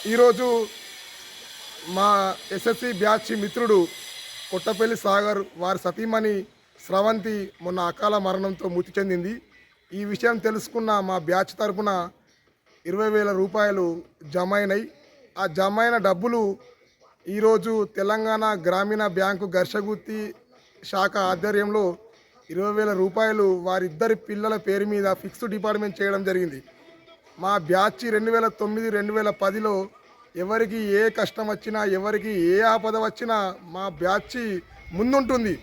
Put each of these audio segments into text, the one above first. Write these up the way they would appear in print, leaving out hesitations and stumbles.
ఈరోజు మా SSC batch మిత్రుడు కొట్టపల్లి సాగర్ వారి సతీమణి స్రవంతి మొన్న అకాల మరణంతో మృతి చెందింది. ఈ విషయం తెలుసుకున్న మా బ్యాచ్ తరపున 20,000 రూపాయలు జమ అయినాయి. ఆ జమ అయిన డబ్బులు ఈరోజు తెలంగాణ గ్రామీణ బ్యాంకు ఘర్షగుత్తి శాఖ ఆధ్వర్యంలో 20,000 రూపాయలు వారిద్దరి పిల్లల పేరు మీద ఫిక్స్డ్ డిపార్ట్మెంట్ చేయడం జరిగింది. మా బ్యాచ్ 2009, 2010లో ఎవరికి ఏ కష్టం వచ్చినా, ఎవరికి ఏ ఆపద వచ్చినా మా బ్యాచ్ ముందుంటుంది.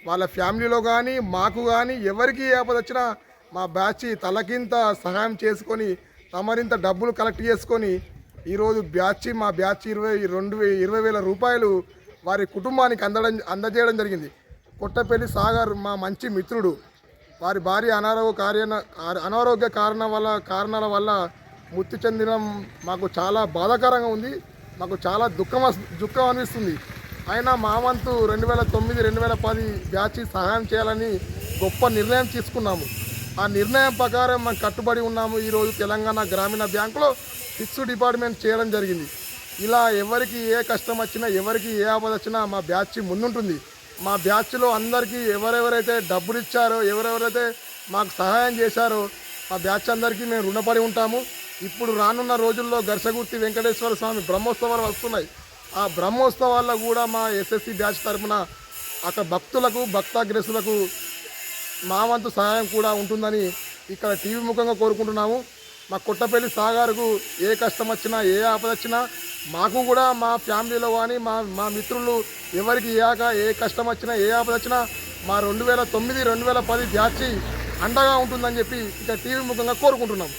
వాళ్ళ ఫ్యామిలీలో కానీ మాకు కానీ ఎవరికి ఏ ఆపద వచ్చినా మా బ్యాచ్ తలకింత సహాయం చేసుకొని తమరింత డబ్బులు కలెక్ట్ చేసుకొని ఈరోజు మా బ్యాచ్ 20,000 రూపాయలు వారి కుటుంబానికి అందజేయడం జరిగింది. కొట్టపల్లి సాగర్ మా మంచి మిత్రుడు. వారి భార్య అనారోగ్య కారణాల వల్ల మృతి చెందడం మాకు చాలా బాధాకరంగా ఉంది. మాకు చాలా దుఃఖం అనిపిస్తుంది. అయినా మా వంతు 2009, 2010 బ్యాచ్ సహాయం చేయాలని గొప్ప నిర్ణయం తీసుకున్నాము. ఆ నిర్ణయం ప్రకారం మనం కట్టుబడి ఉన్నాము. ఈరోజు తెలంగాణ గ్రామీణ బ్యాంకులో ఫిక్స్డ్ డిపార్ట్మెంట్ చేయడం జరిగింది. ఇలా ఎవరికి ఏ కష్టం వచ్చినా, ఎవరికి ఏ ఆపద వచ్చినా మా బ్యాచ్ ముందుంటుంది. మా బ్యాచ్లో అందరికీ ఎవరెవరైతే డబ్బులు ఇచ్చారో, ఎవరెవరైతే మాకు సహాయం చేశారో మా బ్యాచ్ అందరికీ మేము రుణపడి ఉంటాము. ఇప్పుడు రానున్న రోజుల్లో ఘర్షగుర్తి వెంకటేశ్వర స్వామి బ్రహ్మోత్సవాలు వస్తున్నాయి. ఆ బ్రహ్మోత్సవాల్లో కూడా మా ఎస్ఎస్సి బ్యాచ్ తరఫున అక్కడ భక్తులకు, భక్తాగ్రస్తులకు మా వంతు సహాయం కూడా ఉంటుందని ఇక్కడ టీవీ ముఖంగా కోరుకుంటున్నాము. మా కొట్టపల్లి సాగర్కు ఏ కష్టం వచ్చినా, ఏ ఆపద వచ్చినా మాకు కూడా మా ఫ్యామిలీలో కానీ మా మిత్రులు ఎవరికి ఏ కష్టం వచ్చినా, ఏ ఆపద వచ్చినా మా 2009, 2010 బ్యాచ్ అండగా ఉంటుందని చెప్పి ఇక్కడ టీవీ ముఖంగా కోరుకుంటున్నాము.